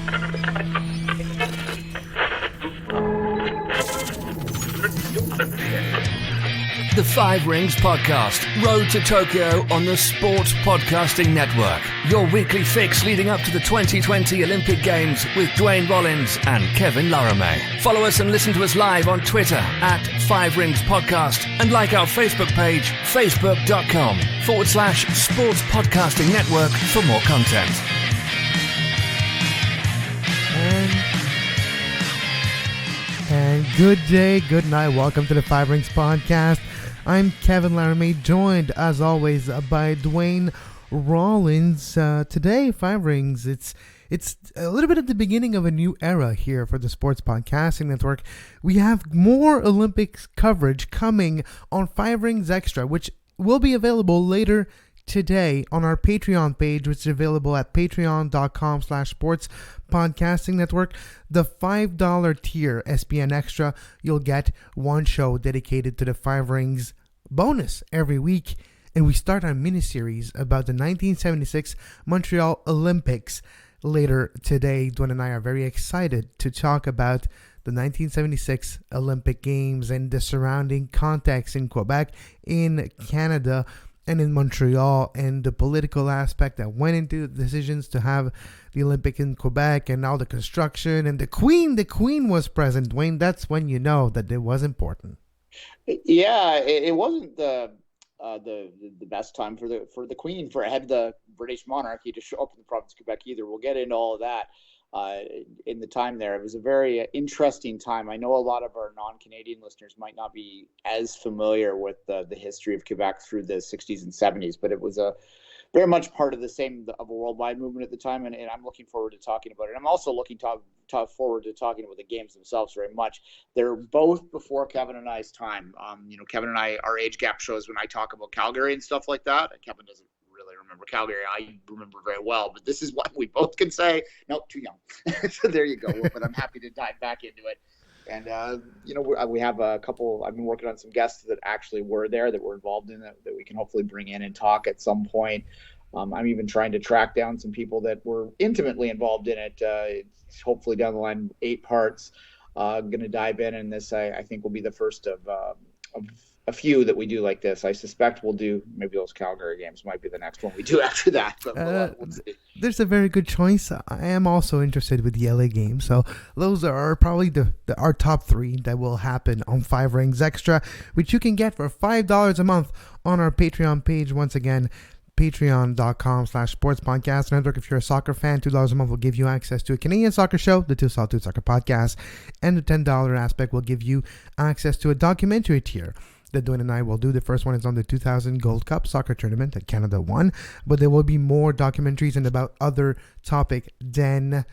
The Five Rings Podcast, Road to Tokyo on the Sports Podcasting Network. Your weekly fix leading up to the 2020 Olympic Games with Duane Rollins and Kevin Laramée. Follow us and listen to us live on Twitter at Five Rings Podcast and like our Facebook page, facebook.com/Sports Podcasting Network for more content. And good day, good night. Welcome to the Five Rings Podcast. I'm Kevin Laramée, joined as always by Duane Rollins. Today, Five Rings, it's a little bit at the beginning of a new era here for the Sports Podcasting Network. We have more Olympics coverage coming on Five Rings Extra, which will be available later today on our Patreon page, which is available at patreon.com/sports podcasting network. The $5 tier SPN Extra, you'll get one show dedicated to the Five Rings bonus every week. And we start our mini-series about the 1976 Montreal Olympics later today. Duane and I are very excited to talk about the 1976 Olympic Games and the surrounding context in Quebec, in Canada, and in Montreal, and the political aspect that went into the decisions to have the Olympic in Quebec, and all the construction, and the Queen was present. Duane, that's when you know that it was important. Yeah, it wasn't the best time for the Queen for head of the British monarchy to show up in the province of Quebec either. We'll get into all of that in the time there. It was a very interesting time. I know a lot of our non-Canadian listeners might not be as familiar with the history of Quebec through the 60s and 70s, but it was very much part of a worldwide movement at the time, and I'm looking forward to talking about it. I'm also looking forward to talking about the games themselves very much. They're both before Kevin and I's time. Kevin and I, our age gap shows when I talk about Calgary and stuff like that. Kevin doesn't really remember Calgary. I remember very well, but this is what we both can say. Nope, too young. So there you go. But I'm happy to dive back into it. And, we have a couple, I've been working on some guests that actually were there, that were involved in it, that we can hopefully bring in and talk at some point. I'm even trying to track down some people that were intimately involved in it. It's hopefully down the line, 8 parts. Going to dive in, and this I think will be the first of a few that we do like this. I suspect we'll do maybe those Calgary games might be the next one we do after that. But we'll see. There's a very good choice. I am also interested with the LA game. So those are probably our top 3 that will happen on Five Rings Extra, which you can get for $5 a month on our Patreon page. Once again, patreon.com/sports podcast network. If you're a soccer fan, $2 a month will give you access to a Canadian soccer show, the Two Salt Two Soccer Podcast, and the $10 aspect will give you access to a documentary tier that Duane and I will do. The first one is on the 2000 Gold Cup soccer tournament that Canada won, but there will be more documentaries and about other topic than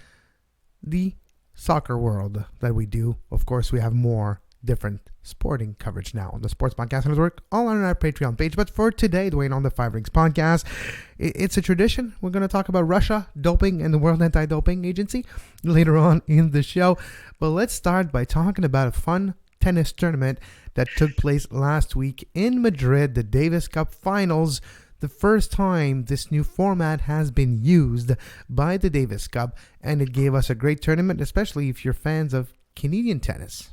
the soccer world that we do. Of course, we have more different sporting coverage now on the Sports Podcast Network, all on our Patreon page. But for today, Duane, on the Five Rings Podcast, it's a tradition. We're going to talk about Russia, doping, and the World Anti-Doping Agency later on in the show. But let's start by talking about a fun tennis tournament that took place last week in Madrid, the Davis Cup Finals. The first time this new format has been used by the Davis Cup, and it gave us a great tournament, especially if you're fans of Canadian tennis.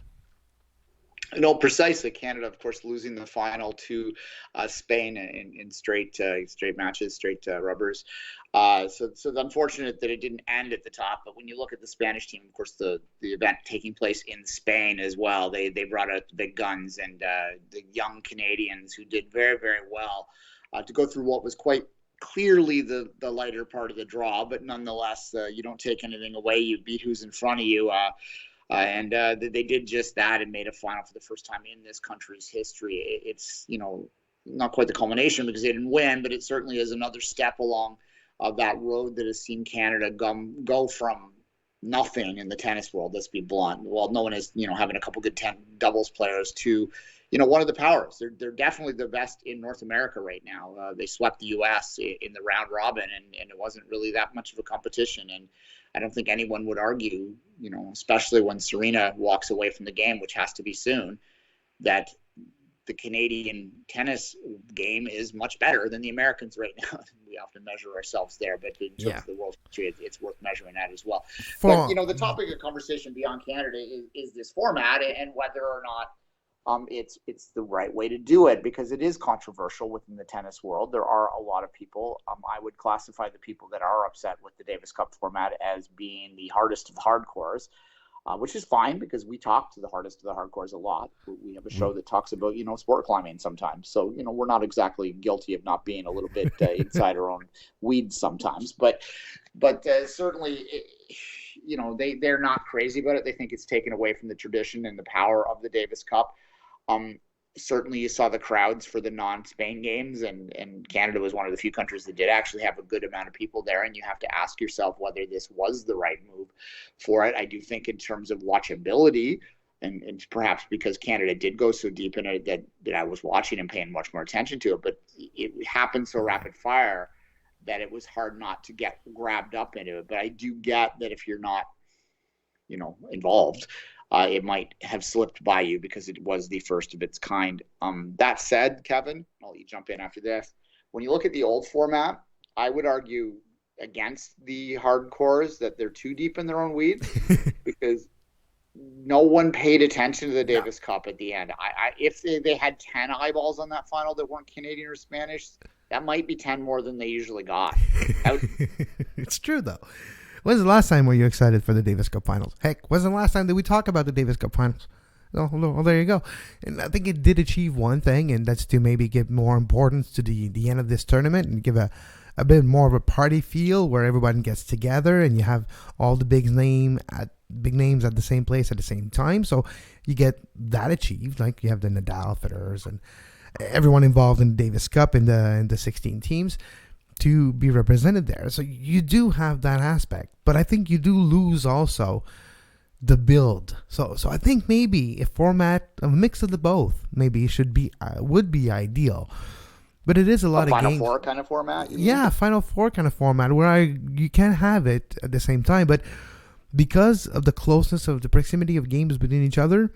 No, precisely. Canada, of course, losing the final to Spain in straight matches, straight rubbers. So it's unfortunate that it didn't end at the top. But when you look at the Spanish team, of course, the event taking place in Spain as well, they brought out the big guns and the young Canadians who did very, very well to go through what was quite clearly the lighter part of the draw. But nonetheless, you don't take anything away. You beat who's in front of you. And they did just that and made a final for the first time in this country's history. It's, not quite the culmination because they didn't win, but it certainly is another step along that road that has seen Canada go from nothing in the tennis world, let's be blunt. Well, no one is, having a couple good doubles players to, one of the powers. They're definitely the best in North America right now. They swept the U.S. in the round robin, and it wasn't really that much of a competition. And I don't think anyone would argue, especially when Serena walks away from the game, which has to be soon, that the Canadian tennis game is much better than the Americans right now. We often measure ourselves there, but in terms of the world history, it's worth measuring that as well. But, the topic of conversation beyond Canada is this format and whether or not it's the right way to do it, because it is controversial within the tennis world. There are a lot of people. I would classify the people that are upset with the Davis Cup format as being the hardest of the hardcores, which is fine because we talk to the hardest of the hardcores a lot. We have a show that talks about, sport climbing sometimes. So, we're not exactly guilty of not being a little bit inside our own weeds sometimes. But certainly, they're not crazy about it. They think it's taken away from the tradition and the power of the Davis Cup. Certainly you saw the crowds for the non-Spain games, and Canada was one of the few countries that did actually have a good amount of people there, and you have to ask yourself whether this was the right move for it. I do think in terms of watchability, and perhaps because Canada did go so deep in it that I was watching and paying much more attention to it, but it happened so rapid fire that it was hard not to get grabbed up into it. But I do get that if you're not, involved, it might have slipped by you because it was the first of its kind. That said, Kevin, I'll let you jump in after this. When you look at the old format, I would argue against the hardcores that they're too deep in their own weeds because no one paid attention to the Davis Cup at the end. If they had 10 eyeballs on that final that weren't Canadian or Spanish, that might be 10 more than they usually got. It's true, though. When's the last time were you excited for the Davis Cup finals? Heck, when's the last time that we talk about the Davis Cup finals? Oh, there you go. And I think it did achieve one thing, and that's to maybe give more importance to the end of this tournament and give a bit more of a party feel where everybody gets together and you have all the big names at the same place at the same time. So you get that achieved. Like you have the Nadal, Federers, and everyone involved in the Davis Cup in the 16 teams to be represented there. So you do have that aspect, but I think you do lose also the build. So I think maybe a format, a mix of the both, maybe would be ideal. But it is a lot of games. Final Four kind of format? Yeah, Final Four kind of format where you can have it at the same time, but because of the closeness of the proximity of games between each other,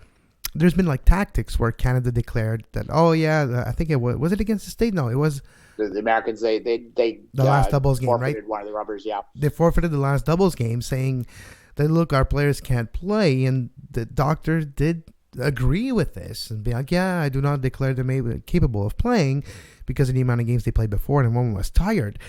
there's been like tactics where Canada declared that, I think it was it against the state? No, it was the Americans. They the last doubles game, right? One of the rubbers, yeah. They forfeited the last doubles game, saying that look, our players can't play, and the doctor did agree with this and be like, I do not declare them capable of playing because of the amount of games they played before, and one was tired.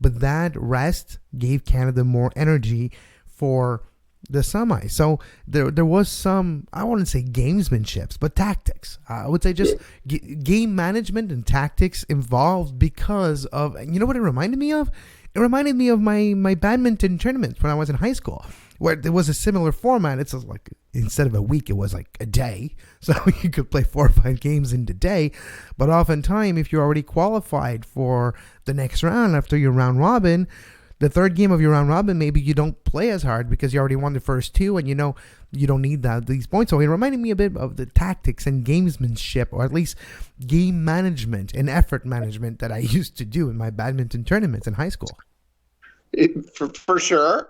But that rest gave Canada more energy for the semi. So there was some, I wouldn't say gamesmanships, but tactics. I would say just game management and tactics involved because of, you know what it reminded me of? It reminded me of my badminton tournaments when I was in high school, where there was a similar format. It's like instead of a week, it was like a day. So you could play 4 or 5 games in the day. But oftentimes, if you're already qualified for the next round after your round robin, the third game of your round robin, maybe you don't play as hard because you already won the first 2 and you don't need these points. So it reminded me a bit of the tactics and gamesmanship, or at least game management and effort management that I used to do in my badminton tournaments in high school. For sure.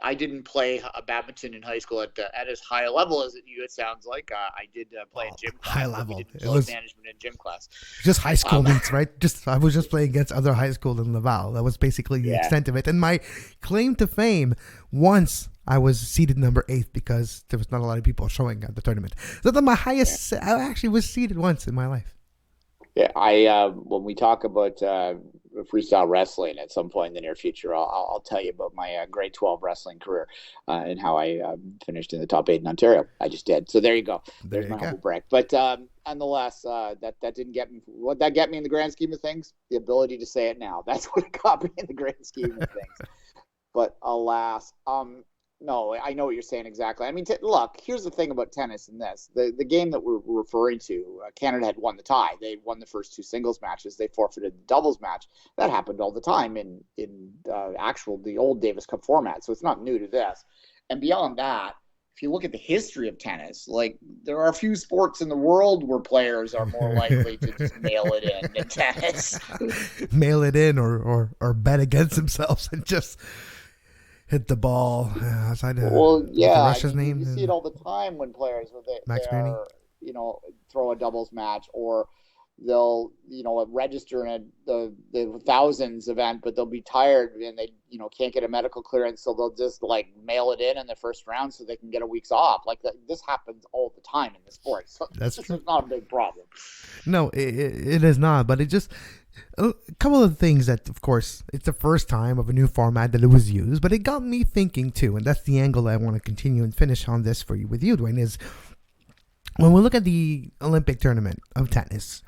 I didn't play badminton in high school at as high a level as it sounds like. I did play in gym class. High level. It was management in gym class. Just high school meets, right? I was just playing against other high school in Laval. That was basically the extent of it. And my claim to fame, once I was seeded number 8 because there was not a lot of people showing at the tournament. So that's my highest. I actually was seeded once in my life. Yeah, when we talk about freestyle wrestling at some point in the near future, I'll tell you about my grade 12 wrestling career and how I finished in the top 8 in Ontario. I just did. So there you go. There's my humble brag. But nonetheless, that didn't get me. What that get me in the grand scheme of things? The ability to say it now. That's what it got me in the grand scheme of things. But alas, no, I know what you're saying exactly. I mean, look, here's the thing about tennis and this. The game that we're referring to, Canada had won the tie. They won the first 2 singles matches. They forfeited the doubles match. That happened all the time in the old Davis Cup format. So it's not new to this. And beyond that, if you look at the history of tennis, like there are a few sports in the world where players are more likely to just mail it in than tennis. Mail it in or bet against themselves and just hit the ball outside of Russia's name. You see it all the time when players, Max Mooney. throw a doubles match, or they'll register in the thousands event, but they'll be tired and they can't get a medical clearance, so they'll just like mail it in the first round so they can get a week's off. Like this happens all the time in the sport, so That's true. Not a big problem. No, it is not, but it just a couple of things that, of course, it's the first time of a new format that it was used, but it got me thinking too, and that's the angle that I want to continue and finish on this with you, Duane, is when we look at the Olympic tournament of tennis.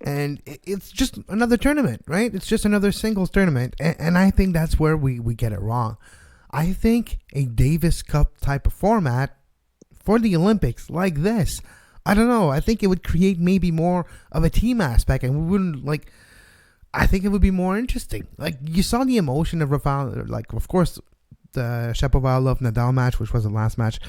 And it's just another tournament, right? It's just another singles tournament. And I think that's where we get it wrong. I think a Davis Cup type of format for the Olympics like this, I don't know. I think it would create maybe more of a team aspect. And we wouldn't I think it would be more interesting. Like, you saw the emotion of Rafael, like, of course, the Shapovalov-Nadal match, which was the last match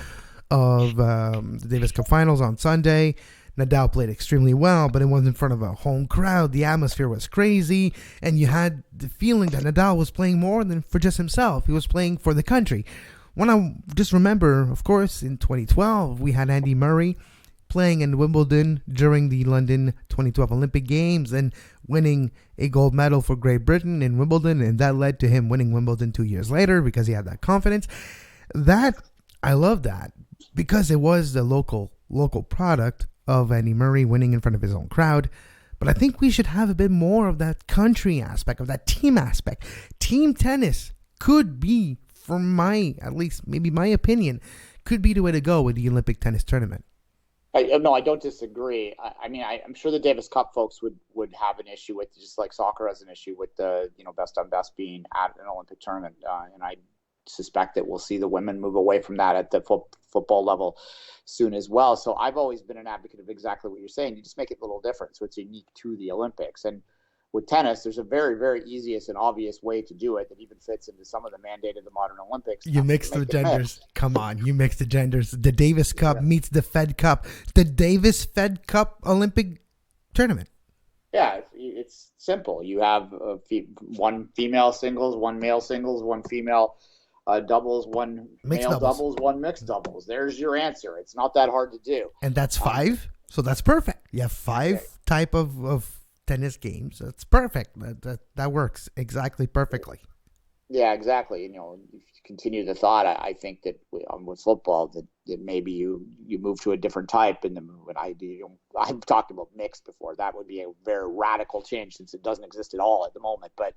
of the Davis Cup finals on Sunday. Nadal played extremely well, but it was in front of a home crowd. The atmosphere was crazy, and you had the feeling that Nadal was playing more than for just himself. He was playing for the country. When I just remember, of course, in 2012, we had Andy Murray playing in Wimbledon during the London 2012 Olympic Games and winning a gold medal for Great Britain in Wimbledon, and that led to him winning Wimbledon 2 years later because he had that confidence. I love that because it was the local product of Andy Murray winning in front of his own crowd. But I think we should have a bit more of that country aspect, of that team aspect. Team tennis could be, at least maybe my opinion, could be the way to go with the Olympic tennis tournament. No, I don't disagree. I'm sure the Davis Cup folks would have an issue with, just like soccer has an issue with the best on best being at an Olympic tournament, and I suspect that we'll see the women move away from that at the football level soon as well. So I've always been an advocate of exactly what you're saying. You just make it a little different so it's unique to the Olympics. And with tennis, there's a very, very easiest and obvious way to do it that even fits into some of the mandate of the modern Olympics. You mix the genders. Come on, you mix the genders. The Davis Cup meets the Fed Cup. The Davis Fed Cup Olympic tournament. Yeah, it's simple. You have one female singles, one male singles, one female doubles, one mixed male doubles, one mixed doubles. There's your answer. It's not that hard to do. And that's five, so that's perfect. You have five type of tennis games. That's perfect. That works exactly perfectly. Yeah, exactly. If you continue the thought, I think that with football, that maybe you move to a different type. And when I've talked about mixed before. That would be a very radical change since it doesn't exist at all at the moment. But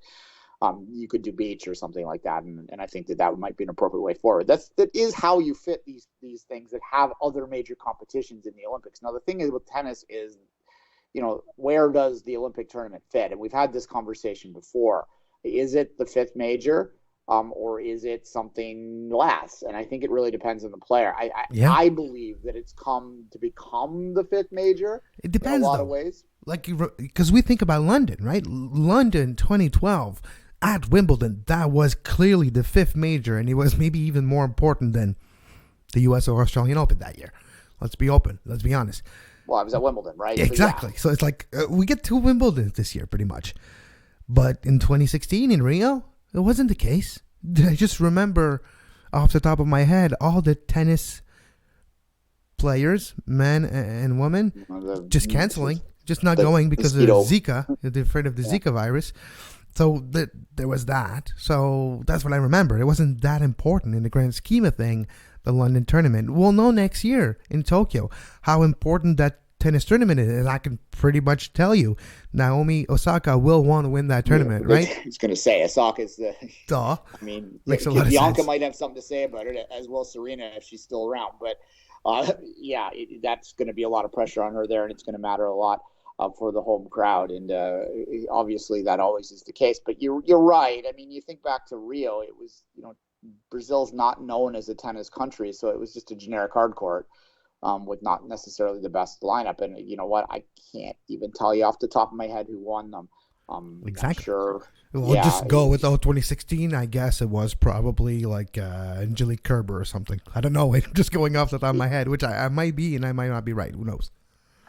you could do beach or something like that, and I think that might be an appropriate way forward. That is how you fit these things that have other major competitions in the Olympics. Now, the thing is with tennis is, where does the Olympic tournament fit? And we've had this conversation before. Is it the fifth major, or is it something less? And I think it really depends on the player. I believe that it's come to become the fifth major. It depends in a lot of ways. Like, because we think about London, right? London 2012. At Wimbledon, that was clearly the fifth major, and it was maybe even more important than the U.S. or Australian Open that year. Let's be open. Let's be honest. Well, I was at Wimbledon, right? Exactly. So it's like we get two Wimbledons this year, pretty much. But in 2016 in Rio, it wasn't the case. I just remember off the top of my head all the tennis players, men and women, just canceling, just not going because of Zika. They're afraid of the Zika virus. So there was that. So that's what I remember. It wasn't that important in the grand scheme of thing, the London tournament. We'll know next year in Tokyo how important that tennis tournament is. And I can pretty much tell you, Naomi Osaka will want to win that tournament, right? I was going to say, Osaka's the... Duh. I mean, makes a lot of Bianca sense. Might have something to say about it, as well Serena, if she's still around. But that's going to be a lot of pressure on her there, and it's going to matter a lot for the home crowd, and obviously that always is the case. But you're right. I mean, you think back to Rio, it was Brazil's not known as a tennis country, so it was just a generic hard court with not necessarily the best lineup. And you know what? I can't even tell you off the top of my head who won them. Exactly. Sure. We'll just go with 2016. I guess it was probably like Angelique Kerber or something. I don't know. I'm just going off the top of my head, which I might be and I might not be right. Who knows?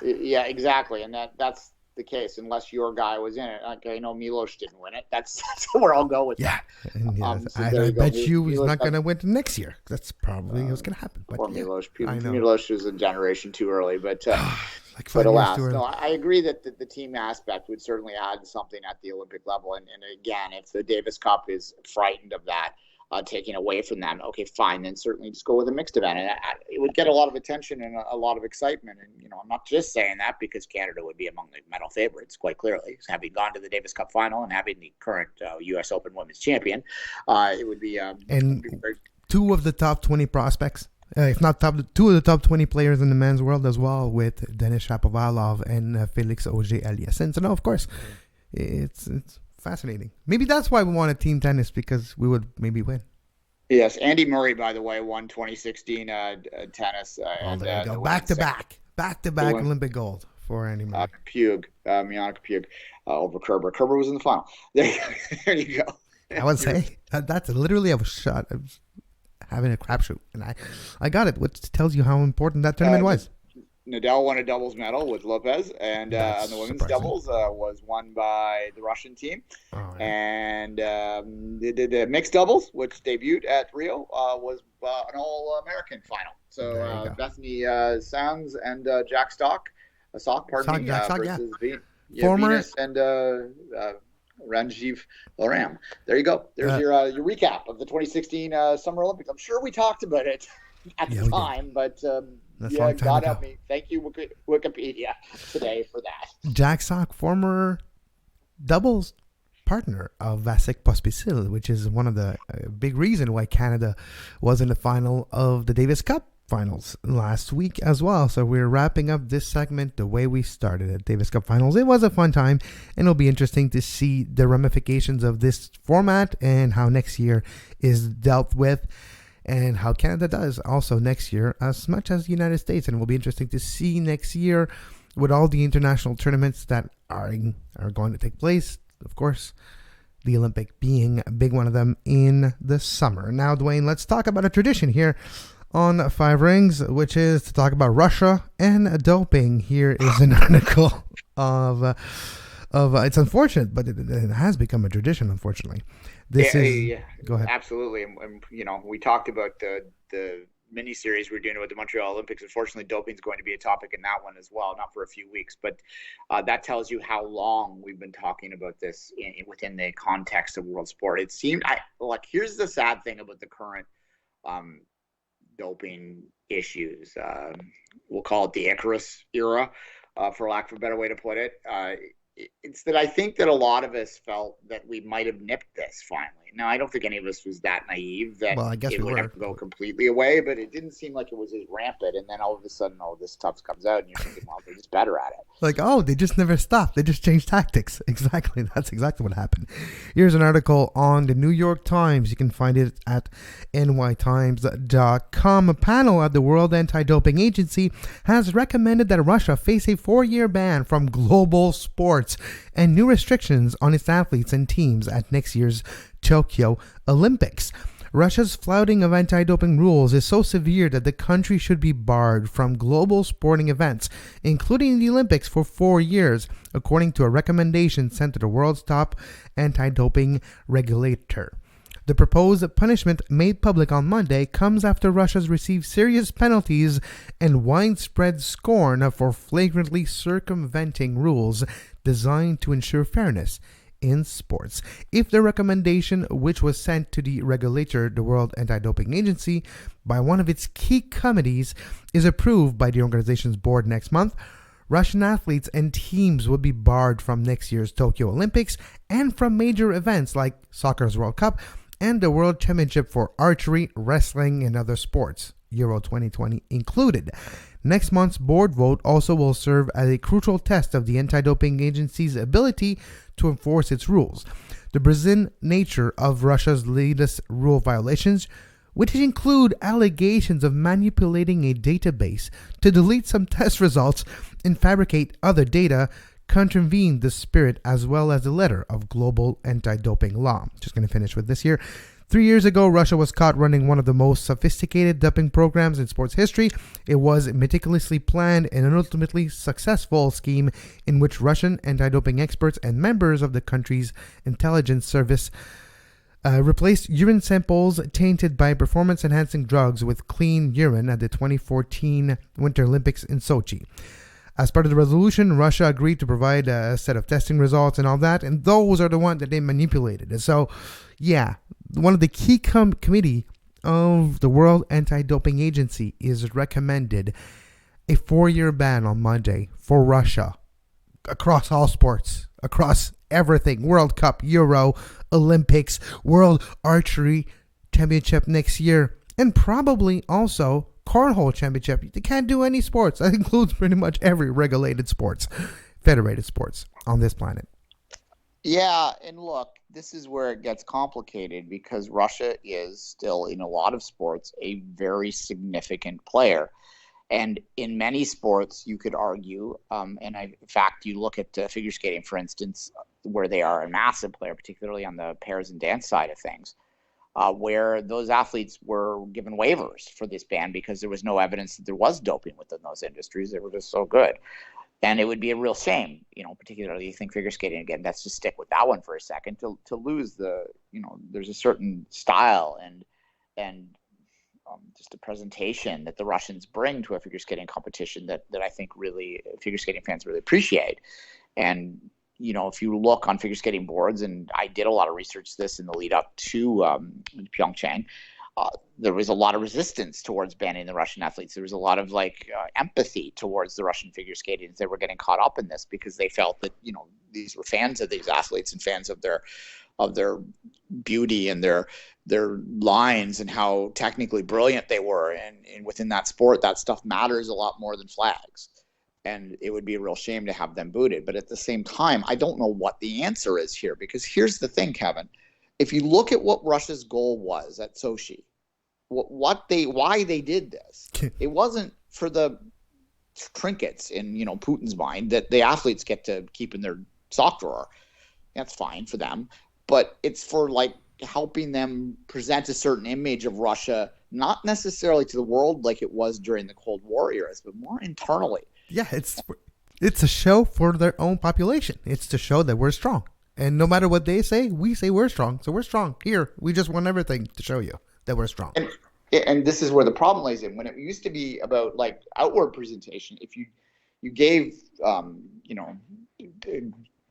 Yeah, exactly. And that's the case unless your guy was in it. Okay, I know Milos didn't win it. That's where I'll go with that. And I bet you he's not going to win next year. That's probably what's going to happen. But poor Milos. I know. Milos was a generation too early, but like 5 but years alas, too early. no, I agree that the team aspect would certainly add something at the Olympic level. And again, if the Davis Cup is frightened of that, taking away from them, okay, fine, then certainly just go with a mixed event. And it would get a lot of attention and a lot of excitement. And, I'm not just saying that because Canada would be among the medal favorites, quite clearly. Having gone to the Davis Cup final and having the current U.S. Open women's champion, it would be... two of the top 20 prospects, if not two of the top 20 players in the men's world as well, with Denis Shapovalov and Felix Auger-Aliassime. So, no, of course, it's fascinating. Maybe that's why we wanted team tennis, because we would maybe win. Yes, Andy Murray, by the way, won 2016 tennis. There you go. Back to back Olympic gold for Andy Murray. Miana Pugh over Kerber. Kerber was in the final. There you go. I would say that's literally a shot. I was having a crapshoot, and I got it, which tells you how important that tournament was. Nadal won a doubles medal with Lopez, and on the women's doubles was won by the Russian team. Oh, yeah. And the mixed doubles, which debuted at Rio, was an all-American final. So Bethany Sands and Jack Sock, versus Venus and Ranjiv Laramée. There you go. There's your recap of the 2016 Summer Olympics. I'm sure we talked about it at the time, but... God help me. Thank you, Wikipedia, today for that. Jack Sock, former doubles partner of Vasek Pospisil, which is one of the big reason why Canada was in the final of the Davis Cup finals last week as well. So we're wrapping up this segment the way we started at Davis Cup finals. It was a fun time, and it'll be interesting to see the ramifications of this format and how next year is dealt with, and how Canada does also next year, as much as the United States. And it will be interesting to see next year with all the international tournaments that are going to take place. Of course, the Olympic being a big one of them in the summer. Now, Duane, let's talk about a tradition here on Five Rings, which is to talk about Russia and doping. Here is an article of it's unfortunate, but it has become a tradition, unfortunately. Go ahead. Absolutely. And we talked about the mini-series we're doing with the Montreal Olympics. Unfortunately, doping is going to be a topic in that one as well, not for a few weeks. But that tells you how long we've been talking about this within the context of world sport. It seemed, here's the sad thing about the current doping issues. We'll call it the Icarus era, for lack of a better way to put it. It's that I think that a lot of us felt that we might have nipped this finally. Now, I don't think any of us was that naive that it would have to go completely away, but it didn't seem like it was as rampant. And then all of a sudden, all this stuff comes out, and you're thinking, well, they're just better at it. They just never stopped. They just changed tactics. Exactly. That's exactly what happened. Here's an article on the New York Times. You can find it at nytimes.com. A panel at the World Anti-Doping Agency has recommended that Russia face a 4-year ban from global sports and new restrictions on its athletes and teams at next year's Tokyo Olympics. Russia's flouting of anti-doping rules is so severe that the country should be barred from global sporting events, including the Olympics, for 4 years, according to a recommendation sent to the world's top anti-doping regulator. The proposed punishment, made public on Monday, comes after Russia's received serious penalties and widespread scorn for flagrantly circumventing rules designed to ensure fairness in sports. If the recommendation, which was sent to the regulator, the World Anti-Doping Agency, by one of its key committees, is approved by the organization's board next month, Russian athletes and teams will be barred from next year's Tokyo Olympics and from major events like Soccer's World Cup and the World Championship for Archery, Wrestling, and other sports, Euro 2020 included. Next month's board vote also will serve as a crucial test of the anti-doping agency's ability to enforce its rules. The brazen nature of Russia's latest rule violations, which include allegations of manipulating a database to delete some test results and fabricate other data, contravene the spirit as well as the letter of global anti-doping law. Just going to finish with this here. 3 years ago, Russia was caught running one of the most sophisticated doping programs in sports history. It was a meticulously planned and an ultimately successful scheme in which Russian anti-doping experts and members of the country's intelligence service replaced urine samples tainted by performance-enhancing drugs with clean urine at the 2014 Winter Olympics in Sochi. As part of the resolution, Russia agreed to provide a set of testing results and all that, and those are the ones that they manipulated. And so, yeah, one of the key committee of the World Anti-Doping Agency is recommended a 4-year ban on Monday for Russia across all sports, across everything. World Cup, Euro, Olympics, World Archery Championship next year, and probably also Cornhole Championship. You can't do any sports. That includes pretty much every regulated sports, federated sports on this planet. Yeah, and look, this is where it gets complicated because Russia is still, in a lot of sports, a very significant player. And in many sports, you could argue, in fact, you look at figure skating, for instance, where they are a massive player, particularly on the pairs and dance side of things, where those athletes were given waivers for this ban because there was no evidence that there was doping within those industries. They were just so good. And it would be a real shame, particularly you think figure skating, again, let's just stick with that one for a second, to lose there's a certain style and just a presentation that the Russians bring to a figure skating competition that I think really figure skating fans really appreciate. And, if you look on figure skating boards, and I did a lot of research this in the lead up to Pyeongchang, there was a lot of resistance towards banning the Russian athletes. There was a lot of empathy towards the Russian figure skating as they were getting caught up in this because they felt that, these were fans of these athletes and fans of their beauty and their lines and how technically brilliant they were. And within that sport, that stuff matters a lot more than flags. And it would be a real shame to have them booted. But at the same time, I don't know what the answer is here, because here's the thing, Kevin. If you look at what Russia's goal was at Sochi, why they did this, it wasn't for the trinkets in Putin's mind that the athletes get to keep in their sock drawer. That's fine for them, but it's for helping them present a certain image of Russia, not necessarily to the world like it was during the Cold War eras, but more internally. Yeah, it's a show for their own population. It's to show that we're strong. And no matter what they say, we say we're strong. So we're strong. Here, we just want everything to show you that we're strong. And this is where the problem lays in. When it used to be about outward presentation, if you gave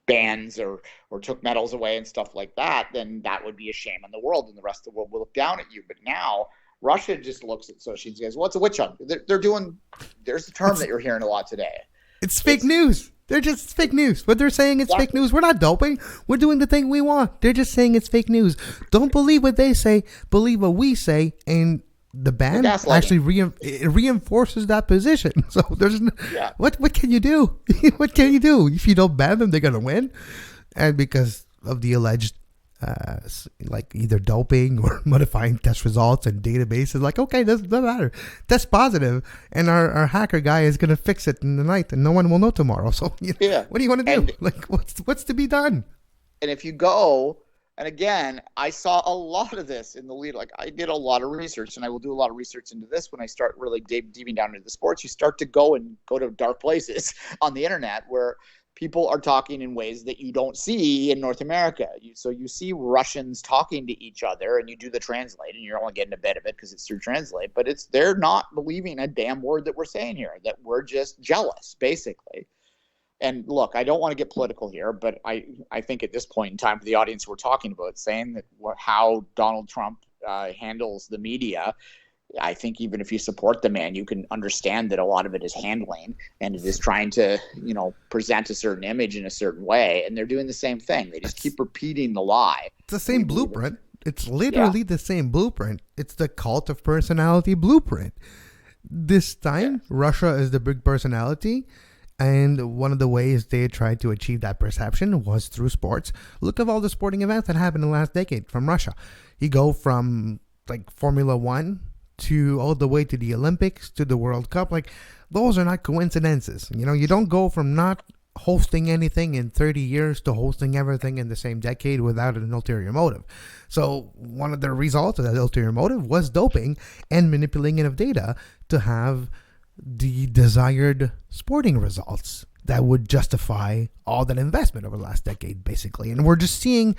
bans or took medals away and stuff like that, then that would be a shame on the world, and the rest of the world will look down at you. But now Russia just looks at Sochi and says, "What's a witch hunt?" They're doing. There's a term that you're hearing a lot today. It's fake news. They're just fake news. What they're saying is fake news. We're not doping. We're doing the thing we want. They're just saying it's fake news. Don't believe what they say. Believe what we say. And the ban actually reinforces that position. So there's what can you do? What can you do? If you don't ban them, they're gonna win. And because of the alleged either doping or modifying test results and databases, okay, doesn't matter. Test positive, and our hacker guy is gonna fix it in the night, and no one will know tomorrow. So what do you want to do? What's to be done? And if you go, and again, I saw a lot of this in the lead. I did a lot of research, and I will do a lot of research into this when I start really diving down into the sports. You start to go to dark places on the internet where people are talking in ways that you don't see in North America. So you see Russians talking to each other, and you do the translate, and you're only getting a bit of it because it's through translate, but they're not believing a damn word that we're saying here, that we're just jealous, basically. And look, I don't want to get political here, but I think at this point in time, for the audience we're talking about, saying that how Donald Trump handles the media, I think even if you support the man, you can understand that a lot of it is handling, and it is trying to, present a certain image in a certain way. And they're doing the same thing. They just keep repeating the lie. It's the same blueprint. It's literally the same blueprint. It's the cult of personality blueprint. This time, Russia is the big personality. And one of the ways they tried to achieve that perception was through sports. Look at all the sporting events that happened in the last decade from Russia. You go from Formula One to all the way to the Olympics to the World Cup. Those are not coincidences. You don't go from not hosting anything in 30 years to hosting everything in the same decade without an ulterior motive. So one of the results of that ulterior motive was doping and manipulating of data to have the desired sporting results that would justify all that investment over the last decade, basically. And we're just seeing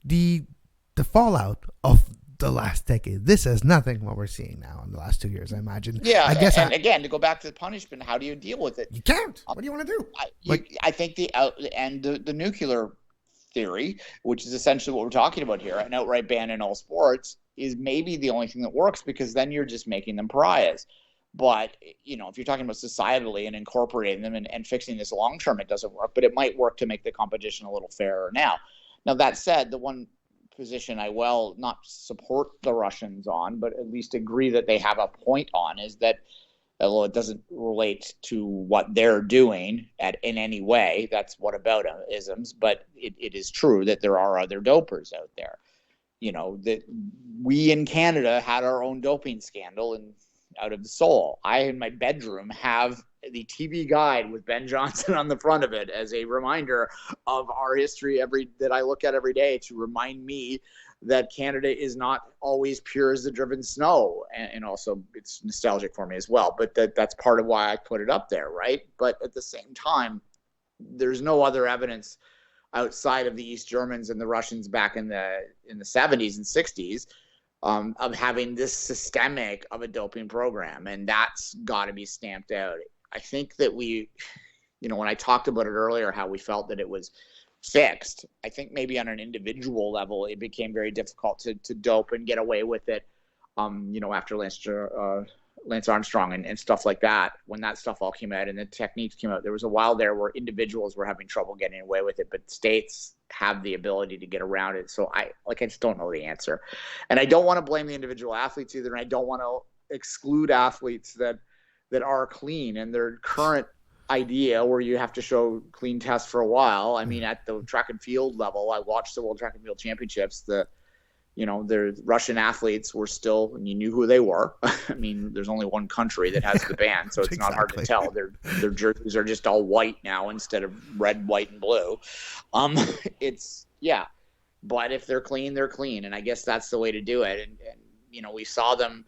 the fallout of the last decade. This is nothing what we're seeing now in the last 2 years, I imagine. Yeah, I guess. And again, to go back to the punishment, how do you deal with it? You can't. What do you want to do? I think the nuclear theory, which is essentially what we're talking about here, an outright ban in all sports, is maybe the only thing that works, because then you're just making them pariahs. But, you know, if you're talking about societally and incorporating them and fixing this long term, it doesn't work. But it might work to make the competition a little fairer now. Now, that said, the one position I will not support the Russians on, but at least agree that they have a point on, is that, although it doesn't relate to what they're doing in any way, that's what about isms, but it is true that there are other dopers out there. You know, that we in Canada had our own doping scandal, and out of the soul, I in my bedroom have the TV guide with Ben Johnson on the front of it as a reminder of our history that I look at every day, to remind me that Canada is not always pure as the driven snow. And also it's nostalgic for me as well, but that's part of why I put it up there. Right. But at the same time, there's no other evidence outside of the East Germans and the Russians back in the 70s and 60s of having this systemic of a doping program. And that's got to be stamped out. I think that we, you know, when I talked about it earlier, how we felt that it was fixed, I think maybe on an individual level, it became very difficult to dope and get away with it, you know, after Lance Armstrong and stuff like that. When that stuff all came out and the techniques came out, there was a while there where individuals were having trouble getting away with it, but states have the ability to get around it. So I just don't know the answer. And I don't want to blame the individual athletes either. And I don't want to exclude athletes that are clean, and their current idea where you have to show clean tests for a while. I mean, at the track and field level, I watched the World Track and Field Championships. The Russian athletes were still, and you knew who they were. I mean, there's only one country that has the ban, so it's not hard to tell. Their jerseys are just all white now instead of red, white, and blue. But if they're clean, they're clean, and I guess that's the way to do it. And you know, we saw them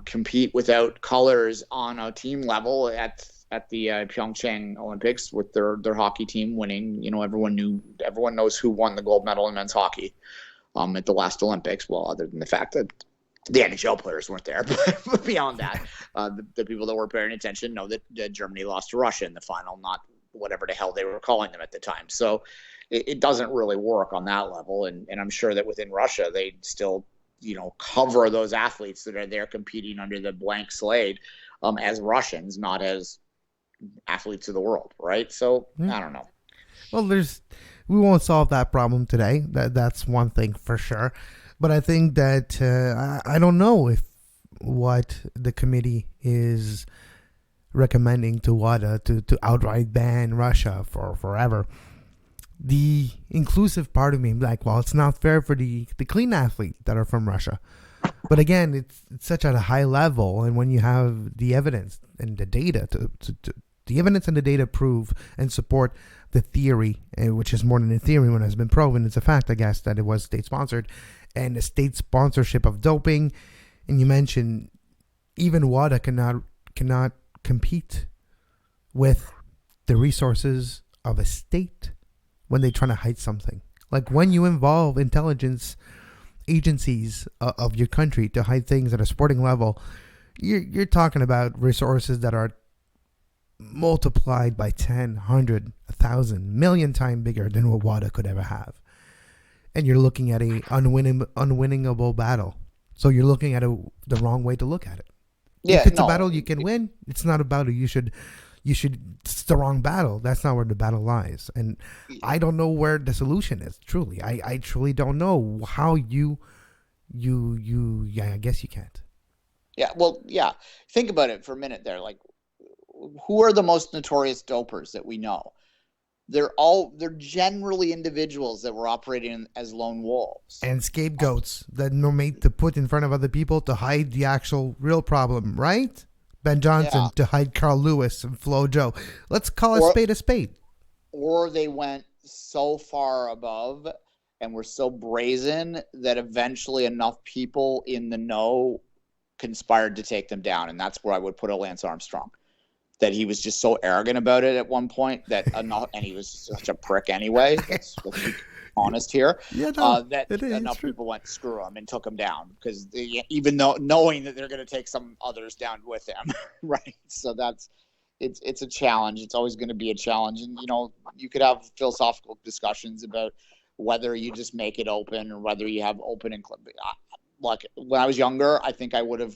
compete without colors on a team level at the Pyeongchang Olympics with their hockey team winning. You know, everyone knows who won the gold medal in men's hockey at the last Olympics. Well, other than the fact that the NHL players weren't there, but beyond that, the people that were paying attention know that Germany lost to Russia in the final, not whatever the hell they were calling them at the time. So it doesn't really work on that level, and I'm sure that within Russia they still, you know, cover those athletes that are there competing under the blank slate as Russians, not as athletes of the world, right? So I don't know. Well, we won't solve that problem today. That's one thing for sure. But I think that I don't know if what the committee is recommending to WADA to outright ban Russia for forever. The inclusive part of me, like, well, it's not fair for the clean athletes that are from Russia. But again, it's such at a high level, and when you have the evidence and the data the evidence and the data prove and support the theory, which is more than a theory when it has been proven, it's a fact, I guess, that it was state sponsored, and the state sponsorship of doping. And you mentioned even WADA cannot compete with the resources of a state when they're trying to hide something. Like when you involve intelligence agencies of your country to hide things at a sporting level, you're talking about resources that are multiplied by 10, 100, 1,000, million times bigger than what WADA could ever have. And you're looking at a unwinnable battle. So you're looking at the wrong way to look at it. Yeah, if it's a battle you can win, it's not a battle you should. It's the wrong battle. That's not where the battle lies. And I don't know where the solution is. Truly, I truly don't know how you. I guess you can't. Yeah. Well, yeah. Think about it for a minute there. Like, who are the most notorious dopers that we know? They're generally individuals that were operating as lone wolves and scapegoats that are made to put in front of other people to hide the actual real problem, right? Ben Johnson to hide Carl Lewis and Flo Joe. Let's call a spade a spade. or they went so far above and were so brazen that eventually enough people in the know conspired to take them down. And that's where I would put a Lance Armstrong. That he was just so arrogant about it at one point that enough, and he was such a prick anyway. Let's be honest here. Yeah, no, that enough true. people went screw him and took him down because even though knowing that they're going to take some others down with them, right? So it's a challenge. It's always going to be a challenge, and you could have philosophical discussions about whether you just make it open or whether you have open and like when I was younger, I think I would have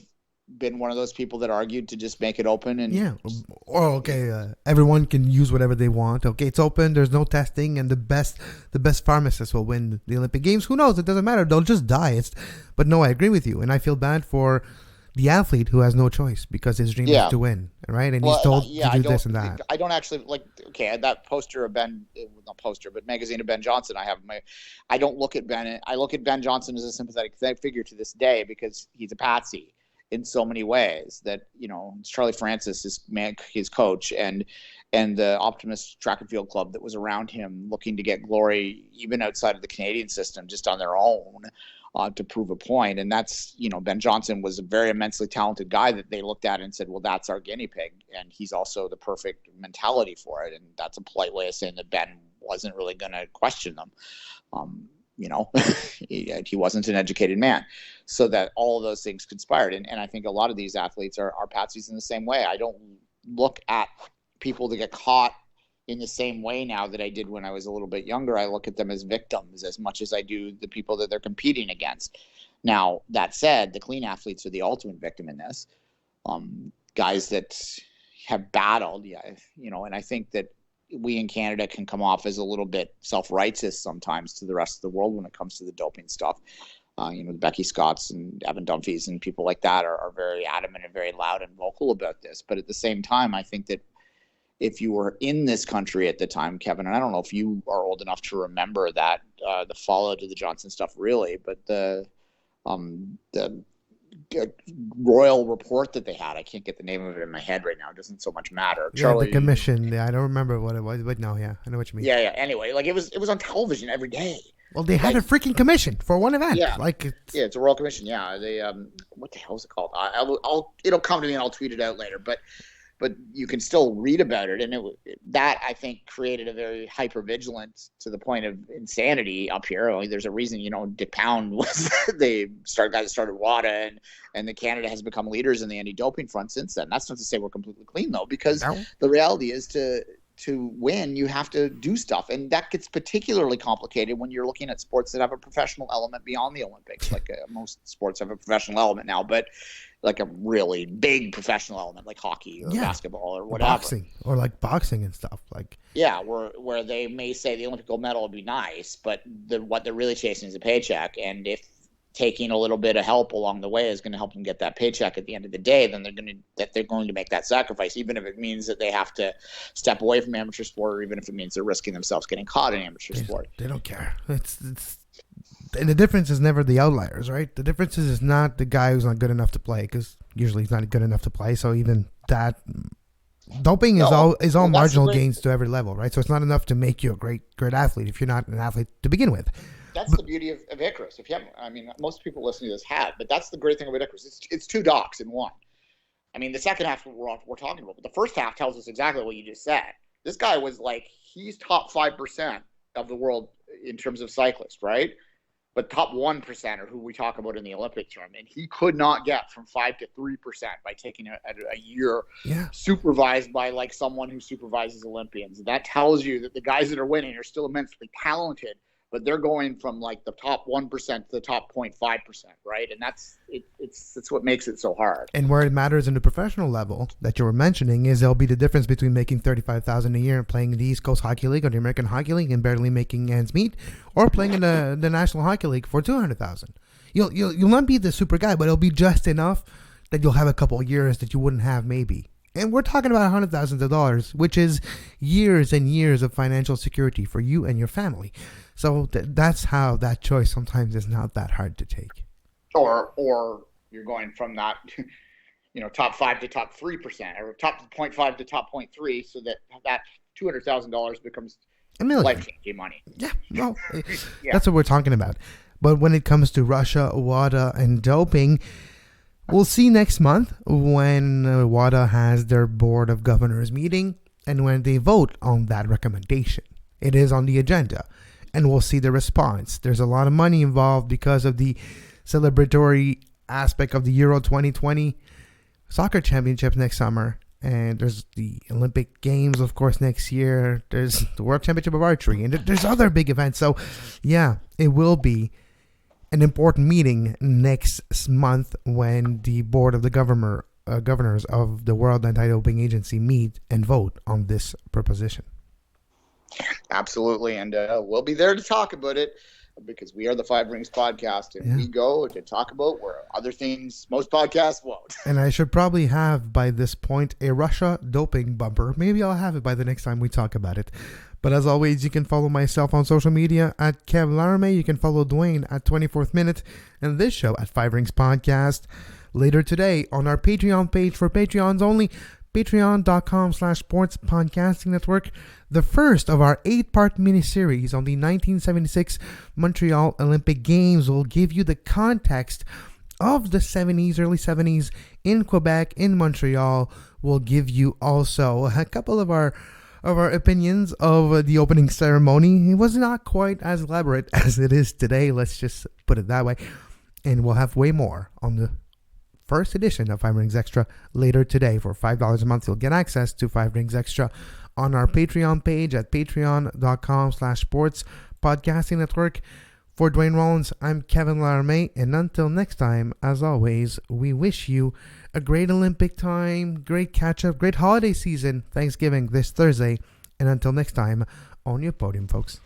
been one of those people that argued to just make it open and everyone can use whatever they want. Okay, it's open, there's no testing, and the best pharmacists will win the Olympic Games. Who knows? It doesn't matter, they'll just die. But no, I agree with you, and I feel bad for the athlete who has no choice because his dream is to win, right? And he's told to do this and that. I don't actually that poster of Ben, not poster, but magazine of Ben Johnson. I don't look at Ben. I look at Ben Johnson as a sympathetic figure to this day because he's a patsy in so many ways. That Charlie Francis, his coach, and the Optimist Track and Field Club that was around him, looking to get glory even outside of the Canadian system, just on their own. To prove a point. And that's, Ben Johnson was a very immensely talented guy that they looked at and said, well, that's our guinea pig. And he's also the perfect mentality for it. And that's a polite way of saying that Ben wasn't really going to question them. He wasn't an educated man. So that all of those things conspired. And I think a lot of these athletes are patsies in the same way. I don't look at people that get caught in the same way now that I did when I was a little bit younger. I look at them as victims as much as I do the people that they're competing against. Now, that said, the clean athletes are the ultimate victim in this. Guys that have battled, and I think that we in Canada can come off as a little bit self-righteous sometimes to the rest of the world when it comes to the doping stuff. The Becky Scotts and Evan Dumfries and people like that are very adamant and very loud and vocal about this. But at the same time, I think that if you were in this country at the time, Kevin, and I don't know if you are old enough to remember that, the fallout of the Johnson stuff really, but the royal report that they had, I can't get the name of it in my head right now. It doesn't so much matter. Yeah, Charlie, the commission. Yeah, I don't remember what it was, but no, yeah, I know what you mean. Yeah. Anyway, it was on television every day. Well, they had a freaking commission for one event. Yeah, it's a royal commission. Yeah, they what the hell is it called? It'll come to me and I'll tweet it out later. But you can still read about it, and that I think created a very hyper-vigilant to the point of insanity up here. There's a reason, Dick Pound was guys that started WADA, and the Canada has become leaders in the anti-doping front since then. That's not to say we're completely clean though, because the reality is to win, you have to do stuff, and that gets particularly complicated when you're looking at sports that have a professional element beyond the Olympics. Like most sports have a professional element now, but like a really big professional element like hockey or basketball or whatever. Boxing and stuff. Where they may say the Olympic gold medal would be nice, but what they're really chasing is a paycheck. And if taking a little bit of help along the way is going to help them get that paycheck at the end of the day, then they're going to make that sacrifice, even if it means that they have to step away from amateur sport, or even if it means they're risking themselves getting caught in amateur sport. They don't care. And the difference is never the outliers, right? The difference is not the guy who's not good enough to play, because usually he's not good enough to play. So even that, doping is all marginal gains to every level, right? So it's not enough to make you a great athlete if you're not an athlete to begin with. That's the beauty of Icarus. If you haven't, most people listening to this have, but that's the great thing about Icarus. It's two docs in one. The second half we're talking about, but the first half tells us exactly what you just said. This guy was he's top 5% of the world in terms of cyclists, right? But top 1% are who we talk about in the Olympic term. And he could not get from 5 to 3% by taking a year supervised by someone who supervises Olympians. That tells you that the guys that are winning are still immensely talented, but they're going from the top 1% to the top 0.5%, right? And that's what makes it so hard. And where it matters in the professional level that you were mentioning is there'll be the difference between making $35,000 a year and playing in the East Coast Hockey League or the American Hockey League and barely making ends meet, or playing in the National Hockey League for $200,000. You'll not be the super guy, but it'll be just enough that you'll have a couple of years that you wouldn't have maybe. And we're talking about $100,000 of dollars, which is years and years of financial security for you and your family. So that's how that choice sometimes is not that hard to take. Or you're going from that, top 5 to top 3%, or top 0.5 to top 0.3, so that $200,000 becomes $1 million. life-changing money. Yeah, no, Yeah. that's what we're talking about. But when it comes to Russia, WADA, and doping, we'll see next month when WADA has their Board of Governors meeting and when they vote on that recommendation. It is on the agenda, and we'll see the response. There's a lot of money involved because of the celebratory aspect of the Euro 2020 soccer championships next summer. And there's the Olympic Games, of course, next year. There's the World Championship of Archery, and there's other big events. So, yeah, it will be an important meeting next month when the Board of the Governors of the World Anti-Doping Agency meet and vote on this proposition. Absolutely, and we'll be there to talk about it because we are the Five Rings podcast, and we go to talk about where other things most podcasts won't. And I should probably have, by this point, a Russia doping bumper. Maybe I'll have it by the next time we talk about it. But as always, you can follow myself on social media at Kev Laramée. You can follow Duane at 24th Minute, and this show at Five Rings Podcast. Later today on our Patreon page for Patreons only, patreon.com/sports podcasting network, the first of our 8-part miniseries on the 1976 Montreal Olympic Games will give you the context of the 70s, early 70s in Quebec, in Montreal. We'll give you also a couple of our opinions of the opening ceremony. It was not quite as elaborate as it is today, let's just put it that way. And we'll have way more on the first edition of 5 Rings Extra later today. For $5 a month, you'll get access to 5 Rings Extra on our Patreon page at patreon.com/sports podcasting network. For Duane Rollins, I'm Kevin Laramée, and until next time, as always, we wish you a great Olympic time, great catch-up, great holiday season, Thanksgiving this Thursday, and until next time, on your podium, folks.